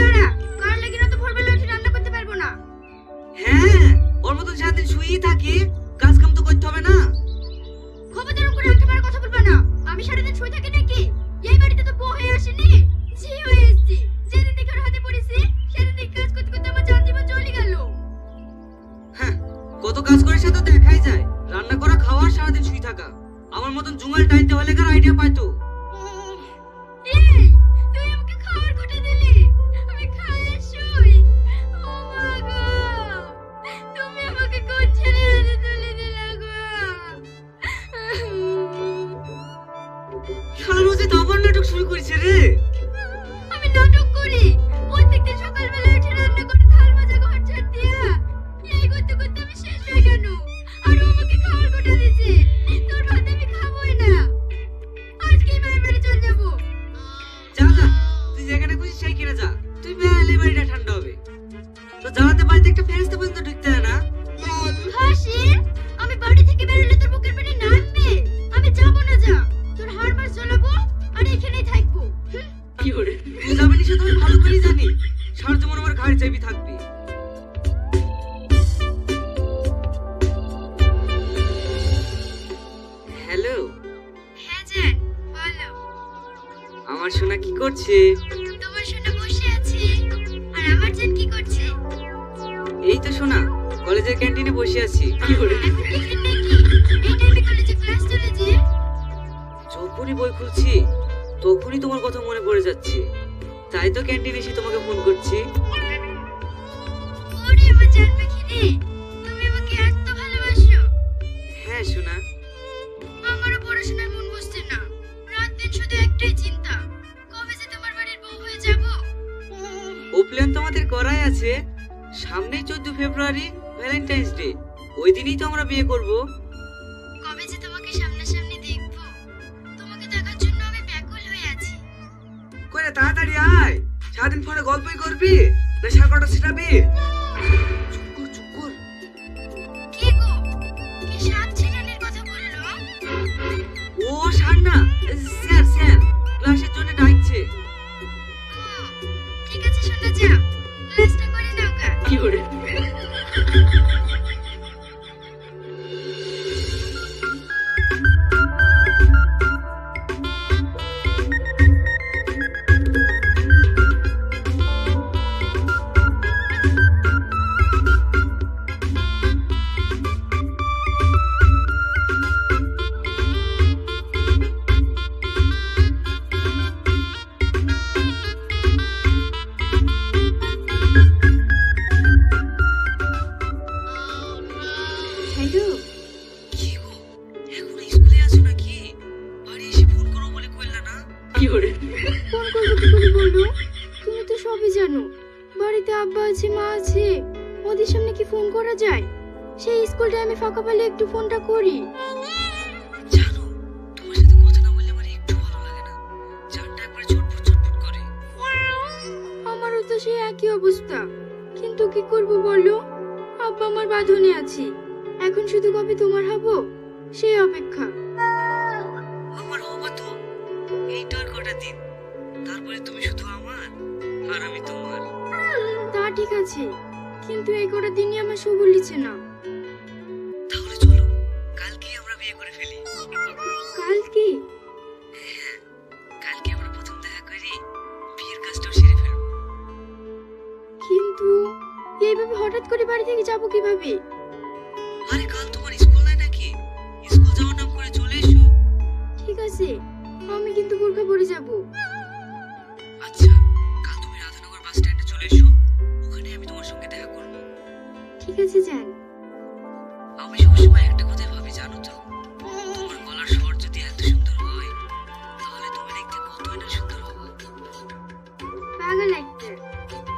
দাঁড়া, কার লাগি না তো ভোরবেলা উঠে রান্না করতে পারবো না। হ্যাঁ, ওর মতন সারাদিন শুয়েই থাকি, কাজ কাম তো করতে হবে না। খবরদার করে আঁকে মারা কথা বলবা না। আমি সারাদিন শুয়ে থাকি নাকি? এই বাড়িতে তো বউ হয়ে আসেনি, ঝি হয়ে এসেছি। যেদিন থেকে ওর হাতে পড়েছি সেদিন থেকে কাজ করতে করতে আমার জান জীবন চলে গেল। হ্যাঁ, কত কাজ করে সে তো দেখাই যায়। রান্না করা, খাওয়া, সারাদিন শুয়ে থাকা। আমার মতন জুঙ্গাল টাইতে হলে কার আইডিয়া পাইতো। এই, তুই আমাকে খাবার কোটা দিলি, আমি খাই আর শুই। ও মা গো, তুমি আমাকে কোন ছেলে হাতে তুলে দিলা গো? শালা রোজে তো আবার নাটক শুরু করেছে রে। আমি নাটক করি? প্রত্যেকদিন সকালবেলা উঠে রান্না করে থাল মাজা, ঘর ঝাড় দিয়া এই করতে করতে আমি শেষ হয়ে গেল। আর ও আমাকে খাবার কোটা দিছে, তোর ভাত আমি খাবোই না। আজকেই মায়ের বাড়ি চলে যাবো। যা যা, তুই যেখানে খুশি সেইখানে যা। তুই বেড়ালে বাড়িটা ঠান্ডা হবে। তো জ্বালাতে বাড়িতে একটা ফেরেশতা পর্যন্ত ঢুকতে হয় না। হাসি, আমি বাড়ি থেকে বেরোলে তোর বুকের পেটে নামবে। আমি যাবো না, যা। তোর হাড় মাস জ্বলাবো আর এখানেই থাকবো। কি করে তুই যাবি না সেটা আমি ভালো করেই জানি। সারা জীবন আমার ঘাড়ে চাবি থাকবি। হ্যালো। হ্যাঁ জান, বলো। আমার সোনা কি করছে? তোমার সোনা বসে আছে। আর আমার জান কি করছে? এই তো সোনা, কলেজের ক্যান্টিনে বসে আছি। কি করে এখন টিফিন নাকি? এই টাইমে কলেজে ক্লাস চলে যে। যখনই বই খুলছি তখনই তোমার কথা মনে পড়ে যাচ্ছে। তাই তো ক্যান্টিনে এসে তোমাকে ফোন করছি। ওরে আমার জান পাখি রে, তুমি আমাকে এত ভালোবাসো। হ্যাঁ সোনা। আমারও পড়াশোনায় মন বসছে না। রাত দিন শুধু একটাই চিন্তা, কবে যে তোমার বাড়ির বউ হয়ে যাব। ও প্ল্যান তো আমাদের করাই আছে। সামনেই 14 ফেব্রুয়ারি ভ্যালেন্টাইন্স ডে। ওই দিনই তো আমরা বিয়ে করব। কবে যে তোমাকে সামনাসামনি দেখবো, তোমাকে দেখার জন্য আমি ব্যাকুল হয়ে আছি। করে তাড়াতাড়ি আয়। সারাদিন ফোনে গল্পই করবি না সারাটা ছিটাবি? চুপ কর চুপ কর। কি গো, কি সাত ছিনানির কথা বললো? ও সার না, স্যার স্যার ক্লাসের জন্য ডাকছে। ও, ঠিক আছে শোনা, যা ক্লাসটা করে নাও গা। কি করে হ্যালো, কি গো, এখন স্কুলে আছো নাকি? বাড়ি এসে ফোন করো বলে কইলা না? কি করে ফোন করবো কি করে বলো? তুমি তো সবই জানো, বাড়িতে আব্বা আছে, মা আছে। ওদের সামনে কি ফোন করা যায়? সেই স্কুল টাইমে ফাঁকা পেলে একটু ফোনটা করি। জানো, তোমার সাথে কথা না বললে আমার একটু ভালো লাগে না। জানটা একবারে ছটফট ছটফট করে। আমারও তো সেই একই অবস্থা, কিন্তু কি করব বলো? আব্বা আমার বাঁধনে আছি। এখন শুধু কবে তোমার হবো সেই অপেক্ষা। আমার হবা তো এইটার কটা দিন, তারপরে তুমি শুধু আমার আর আমি তোমার। তা ঠিক আছে, কিন্তু এই কটা দিনই আমার সবুর লিছে না। তাহলে চলো কালকে আমরা বিয়ে করে ফেলি। কাল কি? হ্যাঁ, কালকে আমরা প্রথম দেখা করি, বিয়ের কাজটাও সেরে ফেলবো। কিন্তু এইভাবে হঠাৎ করে বাড়ি থেকে যাবো কিভাবে? আরে কাল তোমার স্কুল নাই নাকি? স্কুল যাওয়ার নাম করে চলে এসো। ঠিক আছে, আমি কিন্তু বোরখা পরে যাব। আচ্ছা, কাল তুমি রাধানগর বাস স্ট্যান্ডে চলে এসো, ওখানে আমি তোমার সঙ্গে দেখা করব। ঠিক আছে যান। আমি সবসময় একটা কথাই ভাবি জানো তো, তোমার গলার স্বর যদি এত সুন্দর হয় তাহলে তুমি দেখতে কতই না সুন্দর হবে। পাগল একটা।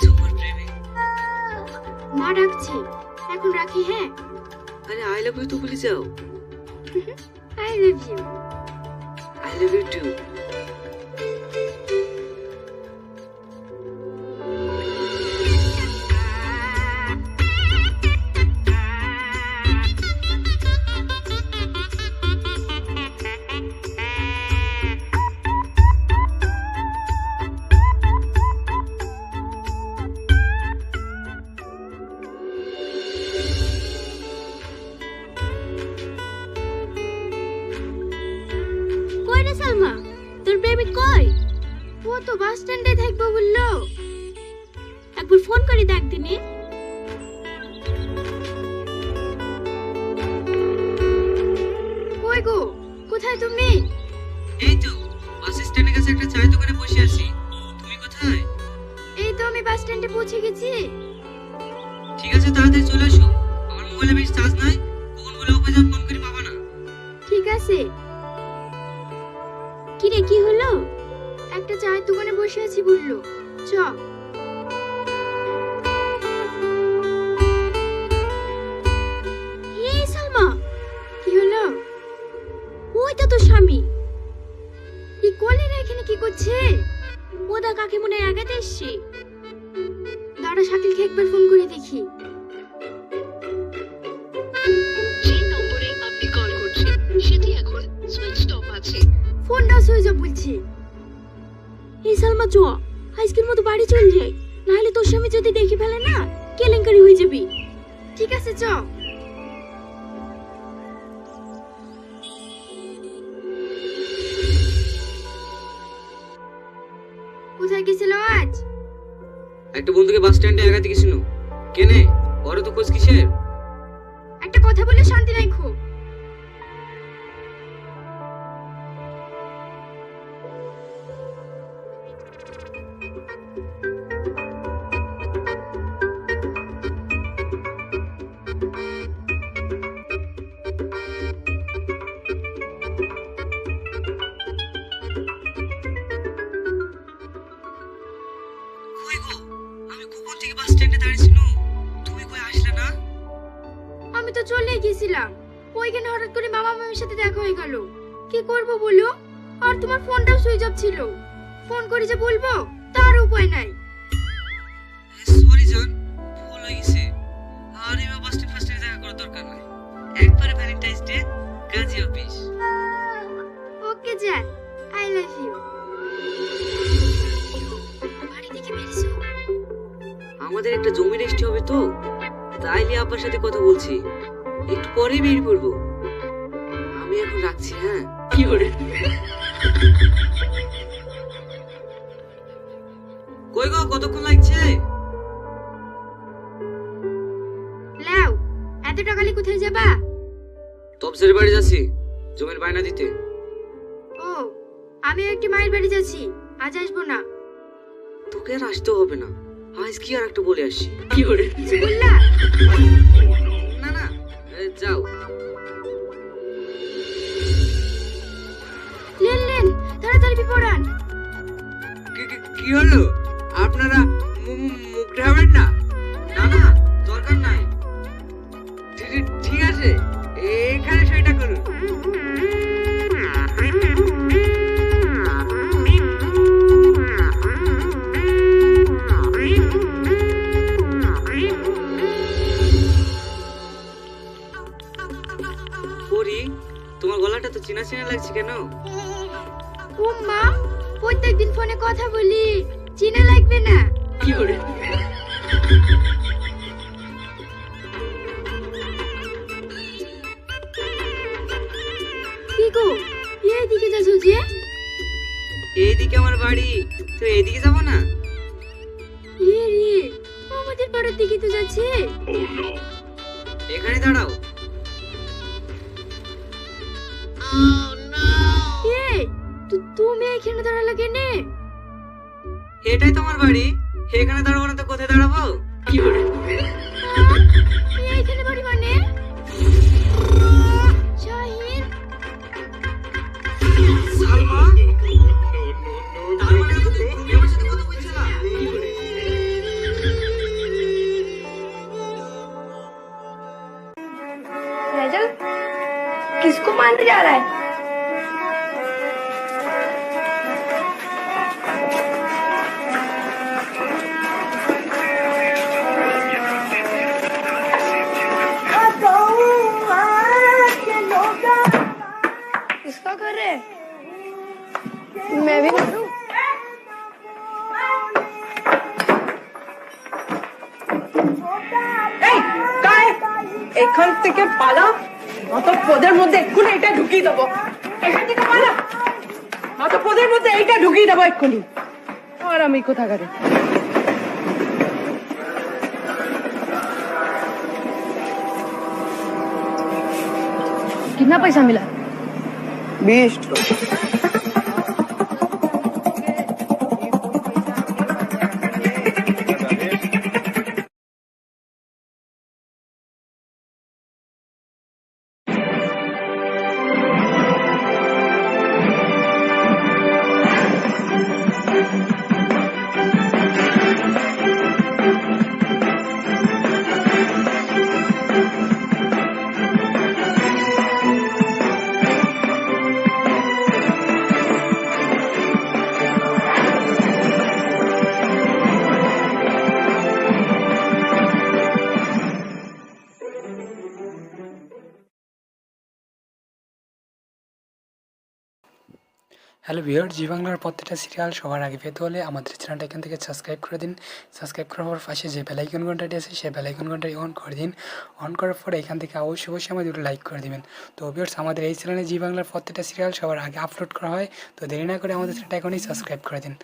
তোমার প্রেমে। মা ডাকছে, এখন রাখি। হ্যাঁ, আরে আই লাভ ইউ তো ভুলে যাও। I love you. I love you too. কই রে সালমা, তোর প্রেমিক কই? ও তো বাস স্ট্যান্ডে থাকবো বললো। একবার ফোন করে দেখ দিনে। কই গো, কোথায় তুমি? এই তো বাস স্ট্যান্ডের কাছে একটা চায়ের দোকানে বসে আছি। তুমি কোথায়? এই তো আমি বাস স্ট্যান্ডে পৌঁছে গেছি। ঠিক আছে, তাড়াতাড়ি চলে আসো। আমার মোবাইলে বেশ চার্জ নাই, কখন বলে ওকে যখন ফোন করে পাবা না। ঠিক আছে। কি রে, কি হলো? একটা চায়ের দোকানে বসে আছি বললো। চ। এই সালমা, কি হলো? ওই তো তোর স্বামী। এই কলেরা এখানে কি করছে? ওদা কাকে মনে হয় আগাতে এসছে। দাঁড়া, শাকিলকে একবার ফোন করে দেখি। যে নম্বরে আপনি কল করছেন সেটি এখন সুইচড অফ আছে। ফোনটা সুইচ অফ বলছি। এই সালমা চ, আজকের মতো বাড়ি চল যাই, নাহলে তোর স্বামী যদি দেখে ফেলে না কেলেঙ্কারি হয়ে যাবি। ঠিক আছে চ। কোথায় গেছিল আজ? একটা বন্ধুকে বাস স্ট্যান্ডে একাতে গেছিল। কেনে ওর তো খোঁজ কিসের? একটা কথা বলে শান্তি নাই খো। কই গো, আমি কখন থেকে বাস স্ট্যান্ডে দাঁড়িয়েছিল, তুমি কই আসলে না? আমি তো চলে গেছিলাম, ওইখানে হঠাৎ করে মামা মামির সাথে দেখা হয়ে গেল। কি করব বলো? আর তোমার ফোনটাও সুইচ অফ ছিল। ফোন করে যে বলবো তার উপায় নাই। সরি জান, ভুল হয়ে গেছে। আর এবার বাস স্ট্যান্ড ফাস্টে দেখা করার দরকার নাই। একবারে ভ্যালেন্টাইন্স ডে কাজী অফিস। ওকে জান, আই লাভ ইউ। বাড়ি থেকে বেরিয়েছো? আমাদের একটা জমি রেজিস্ট্রি হবে তো, তাইলে আব্বার সাথে কথা বলছি, একটু পরেই বেরিয়ে পড়বো। আমি এখন রাখছি। হ্যাঁ, কি করে? কই গো, কতক্ষণ লাগছে? লাও, এত টাকালে কোথায় যাবা? তপসের বাড়ি যাচ্ছি জমির বায়না দিতে। ও, আমি একটি মায়ের বাড়ি যাচ্ছি, আজ আসবো না। তোকে আর আসতেও হবে না, আজ কি আর একটা বলে আসছি। কি করে? কিছু বললা? না না, যাও। লেন লেন, তাড়াতাড়ি বিপড়ান। কি হলো? আপনারা মুখ ঢাকবেন না? না না, দরকার নাই। ঠিক আছে, এখানে সেটা করুন। তোমার গলাটা তো চেনা চেনা লাগছে কেন? ও মা, প্রত্যেকদিন ফোনে কথা বলি, চিনা লাগবে না? কি করে? কি গো, এইদিকে যাচ্ছো যে? এইদিকে আমার বাড়ি, তো এইদিকে যাবো না? এ রে, আমাদের পাড়ার দিকে তো যাচ্ছে। এখানে দাঁড়াও। তুমি এখানে দাঁড়ালে কেনে? এটাই তোমার বাড়ি, এখানে দাঁড়াবো না তো কোথায় দাঁড়াবো? কি করে? এখানে বাড়ি মানে? শাহিন, সালমা, তার মানে তুমি আমার সাথে কথা বলছিলা? কি করে? फैजल किसको मारने जा रहा है? किसका कर रहे? मैं भी करूं? এখান থেকে পালা, অত পদের মধ্যে এক্ষুনি এটা ঢুকিয়ে দেবো। এখান থেকে পালা। তো পদের মধ্যে এইটা ঢুকিয়ে দেবো এক্ষুনি। আর আমি কোথাকারে कितना पैसा मिला? 20। হ্যালো ভিউয়ার, জি বাংলার প্রত্যেকটা সিরিয়াল সবার আগে পেতে হলে আমাদের চ্যানেলটা এখান থেকে সাবস্ক্রাইব করে দিন। সাবস্ক্রাইব করার পাশে যে বেলাইকন ঘন্টাটি আছে সেই বেলাইকন ঘন্টাটি অন করে দিন। অন করার পরে এখান থেকে অবশ্যই আমাদের লাইক করে দিবেন। তো ভিউয়ার্স, আমাদের এই চ্যানেলে জি বাংলার প্রত্যেকটা সিরিয়াল সবার আগে আপলোড করা হয়। তো দেরি না করে আমাদের চ্যানেলটা এখনই সাবস্ক্রাইব করে দিন।